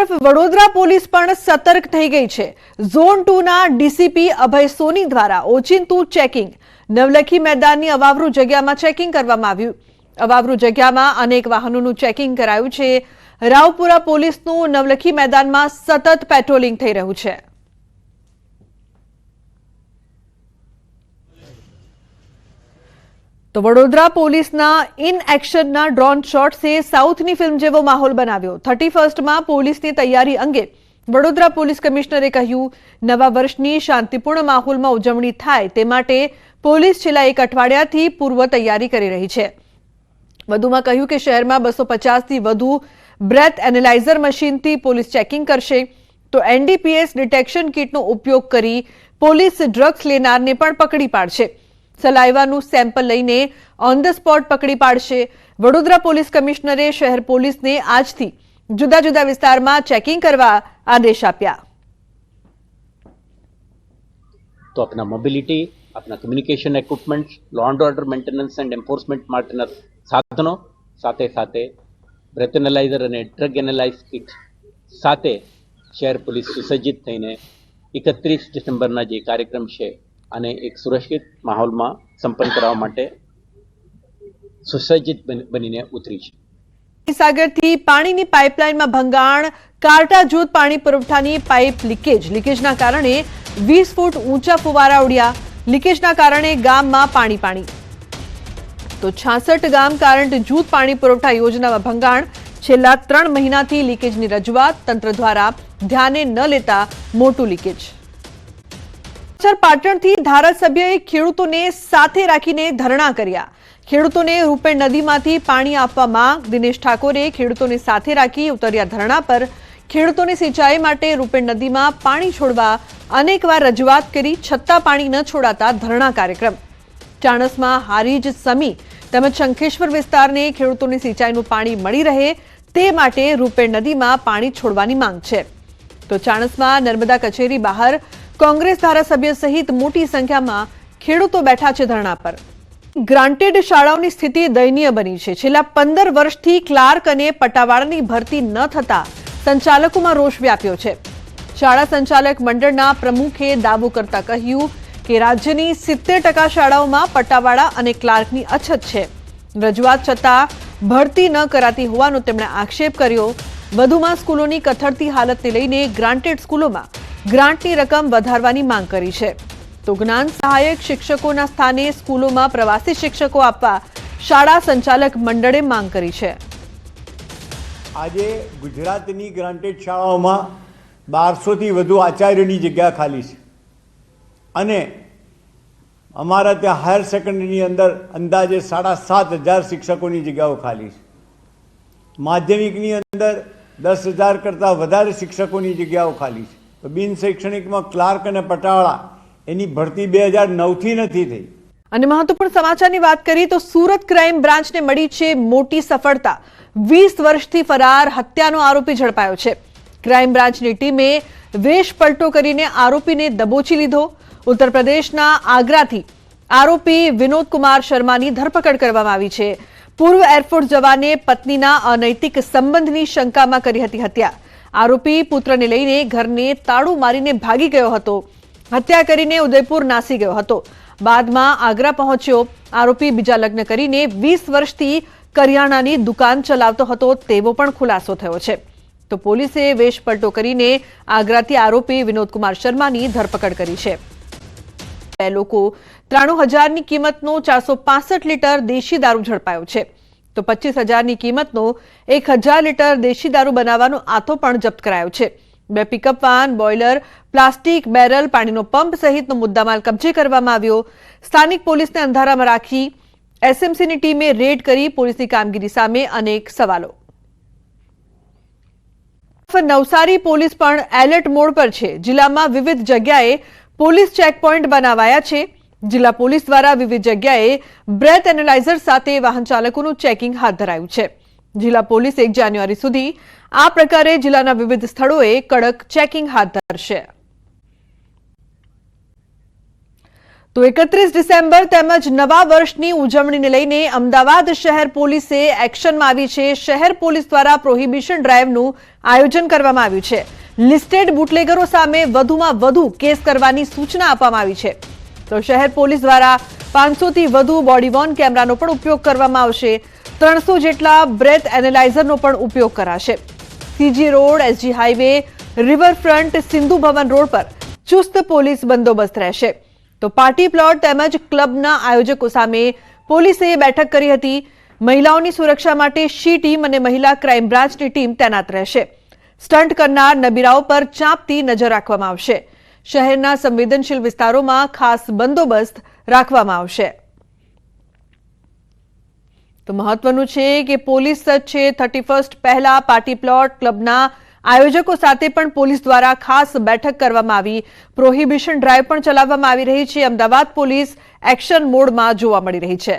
તરફ વડોદરા પોલીસ પણ સતર્ક થઈ ગઈ છે। ઝોન 2 ના ડીસીપી અભય સોની દ્વારા ઓચિંતું ચેકિંગ નવલખી મેદાનની અવાવરૂ જગ્યામાં ચેકિંગ કરવામાં આવ્યું। અવાવરૂ જગ્યામાં અનેક વાહનોનું ચેકિંગ કરાયું છે। રાવપુરા પોલીસનું નવલખી મેદાનમાં સતત પેટ્રોલિંગ થઈ રહ્યું છે। तो वडोदरा पोलीसना इन एक्शनना ड्रोन शॉट से साउथनी फिल्म जेवो माहौल बनाव्यो। 31st में पोलीसनी तैयारी अंगे वडोदरा पोलीस कमिश्नरे कह्युं, नवा वर्षनी शांतिपूर्ण माहौलमां उजवणी थाय ते माटे पोलीस छेल्ला एक अठवाडियाथी पूर्व तैयारी करी रही छे। वधुमां कह्युं के शहेरमां 250 थी वधु ब्रेथ एनालाइजर मशीनथी पोलीस चेकिंग करशे। तो एनडीपीएस डिटेक्शन किटनो उपयोग करी पोलीस ड्रग्स लेनारने पण पकड़ी पाडशे। सलाइवानुं सेम्पल लईने ऑन ध स्पॉट पकड़ी पाडशे। वडोदरा पोलीस कमिश्नरे शहर पोलीसने आजथी जुदा जुदा विस्तारमां चेकिंग करवा आदेश आप्या। तो अपना मोबिलिटी, अपना communication equipment, law and order maintenance and enforcement माटेना साधनो साथे साथे ब्रेथ एनालाइजर अने ड्रग एनालाइज किट साथे शहर पोलीस सुसज्जित थईने 31 डिसेम्बरना जे कार्यक्रम छे અને એક સુરક્ષિત માહોલમાં સંપન્ન કરવા માટે સુસજ્જિત બનીને ઉતરી છે। સાગરથી પાણીની પાઇપલાઇનમાં ભંગાણ, કારટા જૂથ પાણી પુરવઠાની પાઇપ લીકેજના કારણે 20 ફૂટ ઊંચા ફુવારા ઉડ્યા। લીકેજના કારણે ગામમાં પાણી। તો 66 ગામ કારન્ટ જૂથ પાણી પુરવઠા યોજનામાં ભંગાણ। છેલ્લા 3 મહિનાથી લીકેજની રજૂઆત તંત્ર દ્વારા ધ્યાને ન લેતા મોટું લીકેજ। પાટણથી ધારાસભ્યએ ખેડૂતોને સાથે રાખીને ધરણા કર્યા। ખેડૂતોને રૂપેણ નદીમાંથી પાણી આપવા માંગ। દિનેશ ઠાકોરે ખેડૂતોને સાથે રાખી ઉતર્યા ધરણા પર। ખેડૂતોની સિંચાઈ માટે રૂપેણ નદીમાં પાણી છોડવા અનેકવાર રજૂઆત કરી છતાં પાણી ન છોડાતા ધરણા કાર્યક્રમ। ચાણસમાં હારીજ, સમી તેમજ શંખેશ્વર વિસ્તારને ખેડૂતોની સિંચાઈનું પાણી મળી રહે તે માટે રૂપેણ નદીમાં પાણી છોડવાની માંગ છે। તો ચાણસમાં નર્મદા કચેરી બહાર कांग्रेस धारासभ्य सहित मोटी संख्या में खेडूतो बैठा छे धरना पर। ग्रांटेड शाळाओनी स्थिति दयनीय बनी छे। छेल्ला 15 वर्षथी क्लार्क अने पटावाळानी भरती न थता संचालकोमां रोष व्याप्यो छे। शाळा संचालक मंडळना प्रमुखे दावो करता कह्युं के राज्यनी 70% शाळाओमां पटावाळा अने क्लार्कनी अछत छे। रजूआत छतां भरती न कराती होवानो તેમણે आक्षेप कर्यो। વધુમાં સ્કૂલોની કથળતી હાલતને લઈને ગ્રાન્ટેડ સ્કૂલોમાં ગ્રાન્ટની રકમ વધારવાની માંગ કરી છે। તો જ્ઞાન સહાયક શિક્ષકોના સ્થાને સ્કૂલોમાં પ્રવાસી શિક્ષકો આપવા શાળા સંચાલક મંડળે માંગ કરી છે। આજે ગુજરાતની ગ્રાન્ટેડ શાળાઓમાં 1200 થી વધુ આચાર્યોની જગ્યા ખાલી છે અને અમારા ત્યાં હાયર સેકન્ડરીની અંદર અંદાજે 7500 શિક્ષકોની જગ્યાઓ ખાલી છે। માધ્યમિકની અંદર 10,000 કરતાં વધારે શિક્ષકોની જગ્યાઓ ખાલી છે। તો બિન શૈક્ષણિકમાં ક્લાર્ક અને પટાવાળા એની ભરતી 2009થી નથી થઈ। અને મહત્વપૂર્ણ સમાચારની વાત કરીએ તો સુરત ક્રાઇમ બ્રાન્ચને મળી છે મોટી સફળતા। 20 વર્ષથી ફરાર હત્યાનો આરોપી ઝડપાયો છે। ક્રાઇમ બ્રાન્ચની ટીમે વેશ પલટો કરીને આરોપીને દબોચી લીધો। ઉત્તર પ્રદેશના આગ્રાથી આરોપી વિનોદ કુમાર શર્માની ધરપકડ કરવામાં આવી છે। પૂર્વ એરફોર્સ જવાને પત્નીના અનૈતિક સંબંધની શંકામાં કરી હતી હત્યા। आरोपी पुत्रने लईने घरने ताळું मारीने भागी गयो हतो। हत्या करीने उदयपुर नासी गयो हतो। बादमां आग्रा पहोंच्यो। आरोपी बीजा लग्न करीने 20 वर्षथी करियाणानी दुकान चलावतो हतो तेवो पण खुलासो थयो छे। तो पोलीसे वेशपलटो करीने आग्राथी आरोपी विनोद कुमार शर्मानी धरपकड करी छे। બે લોકો 93,000ની કિંમતનો 465 લીટર દેશી દારૂ ઝડપાયો છે। तो 25,000ની કિંમતનો 1,000 લીટર દેશી દારૂ બનાવવાનો આથો પણ જપ્ત કરાયો છે। 2 pickup van, boiler, plastic barrel, પાણીનો પંપ સહિતનો મુદ્દામાલ કબજે કરવામાં આવ્યો। સ્થાનિક પોલીસને અંધારામાં રાખી એસએમસીની ટીમે રેડ કરી પોલીસની કામગીરી સામે અનેક સવાલો। નવસારી પોલીસ પણ એલર્ટ મોડ પર છે। જિલ્લામાં વિવિધ જગ્યાએ પોલીસ ચેકપોઇન્ટ બનાવાયા છે। जिला पोलीस द्वारा विविध जग्याए ब्रेथ एनालाइजर साथे वाहन चालकोનું चेकिंग हाथ धराયું છે। जिला पोलीस 1 जान्युआरी સુધી આ પ્રકારે જિલ્લાના વિવિધ સ્થળોએ કડક ચેકિંગ હાથ ધરશે। તો 31 ડિસેમ્બર તેમજ નવા વર્ષની ઉજવણીને લઈને અમદાવાદ શહેર પોલીસે એક્શનમાં આવી છે. શહેર પોલીસ દ્વારા પ્રોહિબિશન ડ્રાઈવનું આયોજન કરવામાં આવ્યું છે. લિસ્ટેડ બુટલેગરો સામે વધુમાં વધુ કેસ કરવાની સૂચના આપવામાં આવી છે. તો શહેર પોલીસ દ્વારા 500 થી વધુ બોડી વોર્ન કેમેરાનો પણ ઉપયોગ કરવામાં આવશે. 300 જેટલા બ્રેથ એનાલાઇઝરનો પણ ઉપયોગ કરાશે. CG road, SG highway, riverfront, Sindhu Bhavan road પર ચુસ્ત પોલીસ બંદોબસ્ત રહેશે. તો પાર્ટી પ્લોટ તેમજ ક્લબના આયોજકો સામે પોલીસે બેઠક કરી હતી. મહિલાઓની સુરક્ષા માટે શી ટીમ અને મહિલા ક્રાઇમ બ્રાન્ચની ટીમ તૈનાત રહેશે. સ્ટન્ટ કરનાર નબીરાઓ પર ચાંપતી નજર રાખવામાં આવશે. શહેરના સંવેદનશીલ વિસ્તારોમાં ખાસ બંદોબસ્ત રાખવામાં આવશે. તો મહત્વનું છે કે પોલીસ સજ્જ છે. 31 પહેલા પાર્ટી પ્લોટ ક્લબના આયોજકો સાથે પણ પોલીસ દ્વારા ખાસ બેઠક કરવામાં આવી. પ્રોહિબિશન ડ્રાઈવ પણ ચલાવવામાં આવી રહી છે. અમદાવાદ પોલીસ એક્શન મોડમાં જોવા મળી રહી છે.